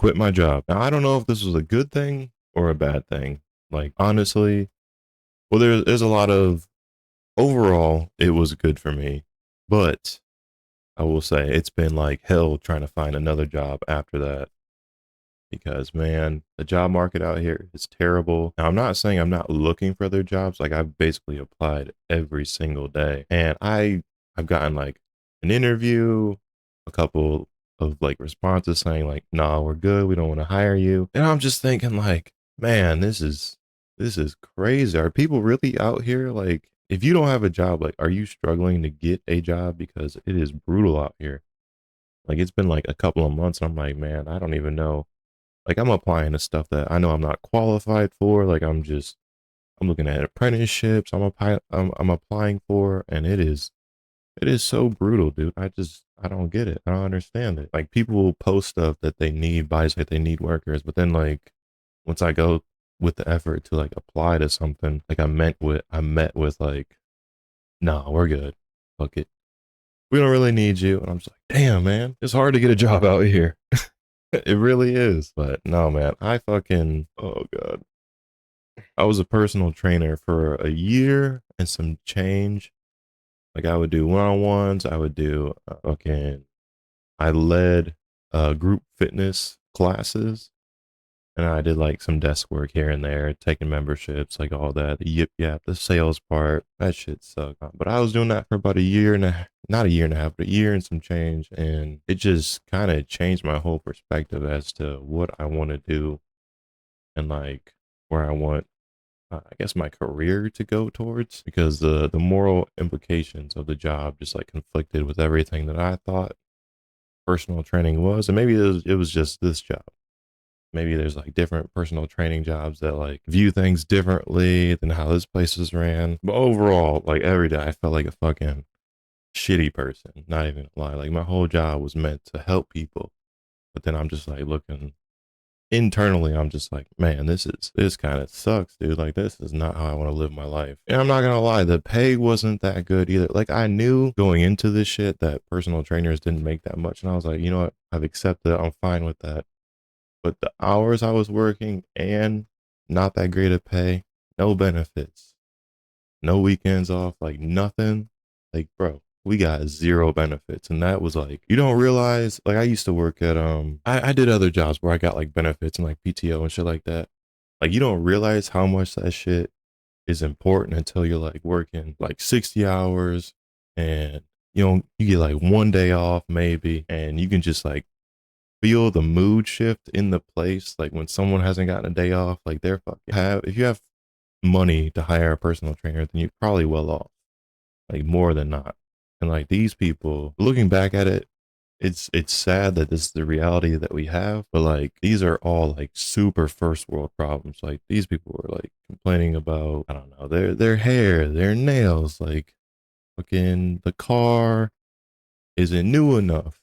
quit my job. Now, I don't know if this was a good thing or a bad thing. Like, honestly, well, there's a lot of overall, it was good for me, but I will say it's been like hell trying to find another job after that because man, the job market out here is terrible. Now, I'm not saying I'm not looking for other jobs. Like I've basically applied every single day, and I've gotten like an interview, a couple of like responses saying like, "Nah, we're good. We don't want to hire you." And I'm just thinking like, man, this is crazy. Are people really out here like? If you don't have a job, like, are you struggling to get a job because it is brutal out here? Like, it's been like a couple of months. And I'm like, man, I don't even know, like I'm applying to stuff that I know I'm not qualified for. Like I'm looking at apprenticeships. I'm applying for, and it is so brutal, dude. I don't get it. I don't understand it. Like people will post stuff that they need, buys like they need workers, but then like once I go with the effort to like apply to something, like I met with like, nah, we're good. Fuck it. We don't really need you. And I'm just like, damn, man, it's hard to get a job out here. It really is. But no, man, oh God. I was a personal trainer for a year and some change. Like I would do one on ones. I would do I led group fitness classes and I did like some desk work here and there, taking memberships, like all that, the yip yap, the sales part. That shit sucked. But I was doing that for about a year and a not a year and a half, but a year and some change. And it just kind of changed my whole perspective as to what I want to do and like where I want, I guess, my career to go towards. Because the moral implications of the job just like conflicted with everything that I thought personal training was. And maybe it was just this job. Maybe there's like different personal training jobs that like view things differently than how this place is ran. But overall, like every day, I felt like a fucking shitty person. Not even gonna lie. Like my whole job was meant to help people, but then I'm just like looking internally. I'm just like, man, this kind of sucks, dude. Like this is not how I want to live my life. And I'm not gonna lie, the pay wasn't that good either. Like I knew going into this shit that personal trainers didn't make that much, and I was like, you know what? I've accepted it. I'm fine with that. But the hours I was working and not that great of pay, no benefits, no weekends off, like nothing. Like, bro, we got zero benefits. And that was like, you don't realize, like I used to work at I did other jobs where I got like benefits and like PTO and shit like that. Like you don't realize how much that shit is important until you're like working like 60 hours and you get like one day off maybe and you can just like feel the mood shift in the place. Like when someone hasn't gotten a day off, like they're fucking have, if you have money to hire a personal trainer, then you're probably well off, like more than not. And like these people, looking back at it, it's sad that this is the reality that we have, but like these are all like super first world problems. Like these people were like complaining about, I don't know, their hair, their nails, like fucking the car isn't new enough.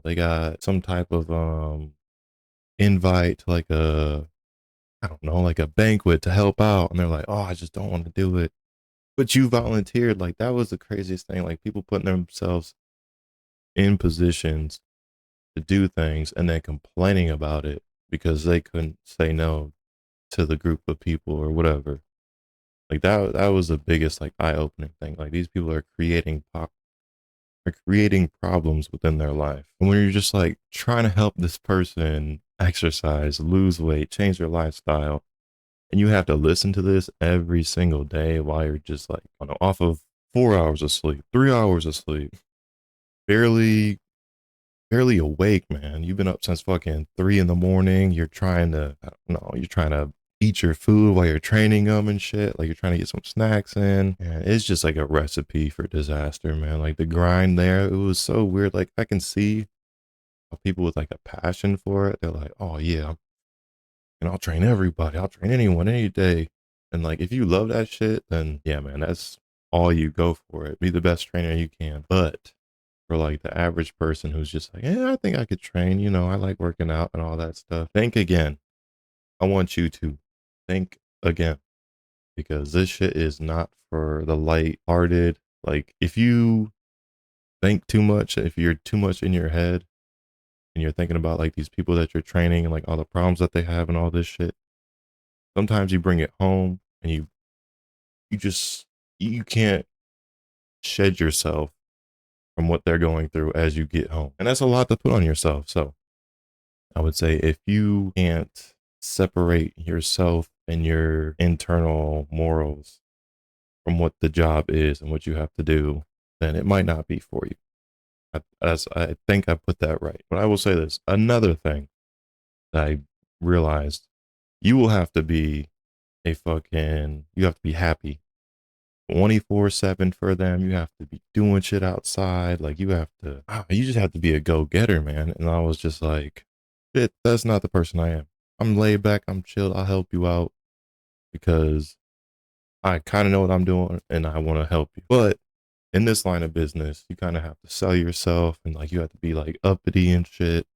They got some type of invite to like a, I don't know, like a banquet to help out, and they're like, oh, I just don't want to do it. But you volunteered. Like that was the craziest thing. Like people putting themselves in positions to do things and then complaining about it because they couldn't say no to the group of people or whatever. Like that was the biggest like eye opening thing. Like these people are creating problems within their life. And when you're just like trying to help this person exercise, lose weight, change their lifestyle, and you have to listen to this every single day while you're just like off of 4 hours of sleep, 3 hours of sleep, barely, barely awake, man. You've been up since fucking 3 in the morning. You're trying to, I don't know, you're trying to eat your food while you're training them and shit. Like you're trying to get some snacks in. And it's just like a recipe for disaster, man. Like the grind there, it was so weird. Like I can see people with like a passion for it. They're like, oh yeah, and I'll train everybody. I'll train anyone any day. And like, if you love that shit, then yeah, man, that's all you go for it. Be the best trainer you can. But for like the average person who's just like, yeah, I think I could train, I like working out and all that stuff. Think again. I want you to think again because this shit is not for the light hearted. Like, if you think too much, if you're too much in your head, and you're thinking about like these people that you're training and like all the problems that they have and all this shit, sometimes you bring it home and you just you can't shed yourself from what they're going through as you get home. And that's a lot to put on yourself. So I would say if you can't separate yourself and your internal morals from what the job is and what you have to do, then it might not be for you. As I think I put that right. But I will say this, another thing that I realized, you will have to be you have to be happy 24/7 for them. You have to be doing shit outside. Like you just have to be a go-getter, man. And I was just like, shit, that's not the person I am. I'm laid back, I'm chilled, I'll help you out because I kind of know what I'm doing and I want to help you. But in this line of business, you kind of have to sell yourself and like you have to be like uppity and shit,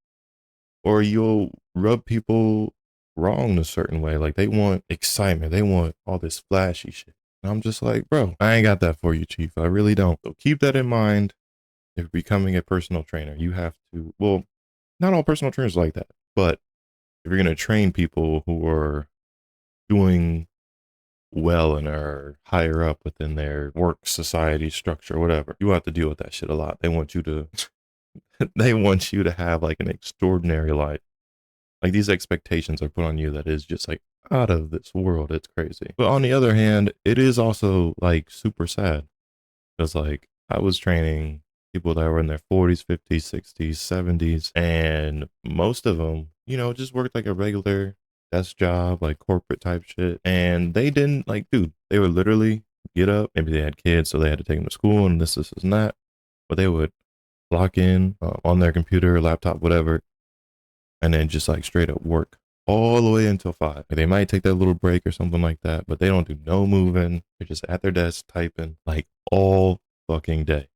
or you'll rub people wrong in a certain way. Like they want excitement, they want all this flashy shit. And I'm just like, bro, I ain't got that for you, chief. I really don't. So keep that in mind. If becoming a personal trainer, you have to, well, not all personal trainers like that, but if you're going to train people who are doing well and are higher up within their work society structure, whatever, you have to deal with that shit a lot. They want you to, they want you to have like an extraordinary life. Like these expectations are put on you that is just like out of this world. It's crazy. But on the other hand, it is also like super sad because like I was training people that were in their 40s, 50s, 60s, 70s, and most of them, just worked like a regular desk job, like corporate type shit. And they didn't like, dude, they would literally get up. Maybe they had kids, so they had to take them to school and this, and that. But they would log in on their computer, laptop, whatever, and then just like straight up work all the way until 5. Like they might take that little break or something like that, but they don't do no moving. They're just at their desk typing like all fucking day.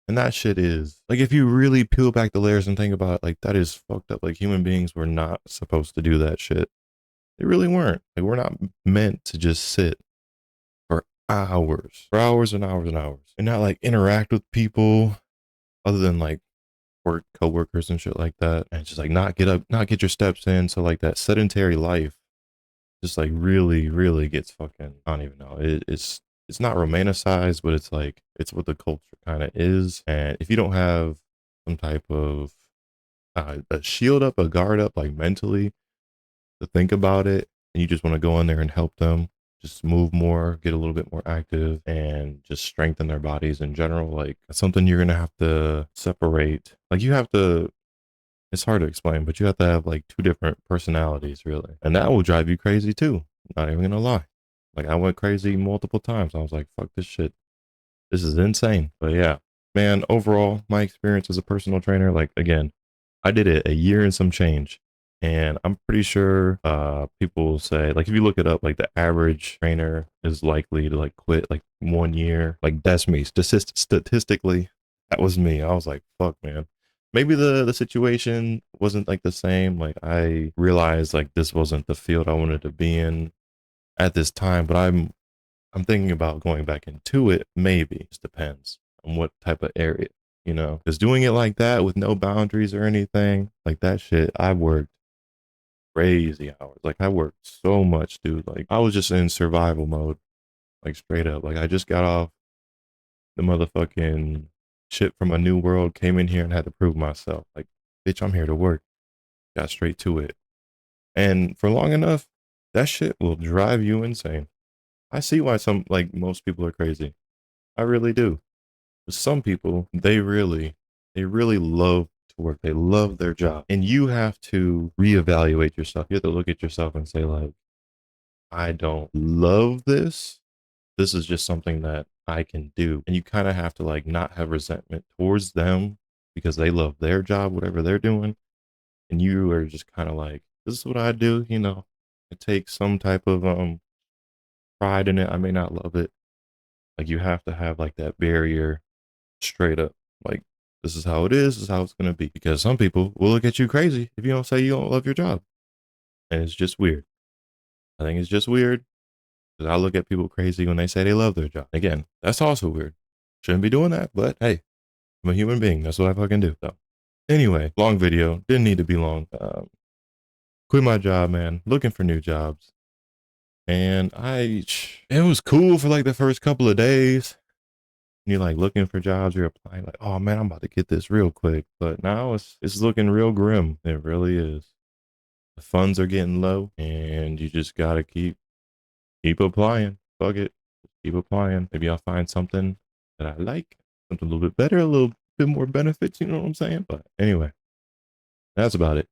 And that shit is like, if you really peel back the layers and think about it, like that is fucked up. Like human beings were not supposed to do that shit. They really weren't. Like we're not meant to just sit for hours and hours and hours and not like interact with people other than like work coworkers and shit like that, and just like not get up, not get your steps in. So like that sedentary life just like really gets fucking, I don't even know. It's not romanticized, but it's like it's what the culture kind of is. And if you don't have some type of a shield up, a guard up, like mentally to think about it, and you just want to go in there and help them just move more, get a little bit more active, and just strengthen their bodies in general. Like it's something you're gonna have to separate. Like you have to. It's hard to explain, but you have to have like two different personalities, really, and that will drive you crazy too. Not even gonna lie. Like I went crazy multiple times. I was like, "Fuck this shit. This is insane." But yeah, man. Overall, my experience as a personal trainer, like again, I did it a year and some change. And I'm pretty sure people will say, like, if you look it up, like the average trainer is likely to like quit like 1 year. Like that's me. Statistically, that was me. I was like, fuck, man. Maybe the situation wasn't like the same. Like I realized like this wasn't the field I wanted to be in at this time, but I'm thinking about going back into it. Maybe it just depends on what type of area, because doing it like that with no boundaries or anything like that shit, I worked crazy hours. Like I worked so much, dude. Like I was just in survival mode, like straight up. Like I just got off the motherfucking shit from a new world, came in here and had to prove myself. Like, bitch, I'm here to work. Got straight to it. And for long enough, that shit will drive you insane. I see why like most people are crazy. I really do. But some people, they really love to work. They love their job. And you have to reevaluate yourself. You have to look at yourself and say, like, I don't love this. This is just something that I can do. And you kind of have to like not have resentment towards them because they love their job, whatever they're doing. And you are just kind of like, this is what I do, It takes some type of pride in it. I may not love it. Like you have to have like that barrier straight up. Like this is how it is, this is how it's gonna be. Because some people will look at you crazy if you don't say you don't love your job. And it's just weird. I think it's just weird. Because I look at people crazy when they say they love their job. Again, that's also weird. Shouldn't be doing that, but hey, I'm a human being. That's what I fucking do. So Anyway, long video. Didn't need to be long. Quit my job, man. Looking for new jobs. And it was cool for like the first couple of days. You're like looking for jobs, you're applying like, oh man, I'm about to get this real quick. But now it's looking real grim. It really is. The funds are getting low and you just gotta keep applying. Fuck it. Keep applying. Maybe I'll find something that I like, something a little bit better, a little bit more benefits, you know what I'm saying? But anyway, that's about it.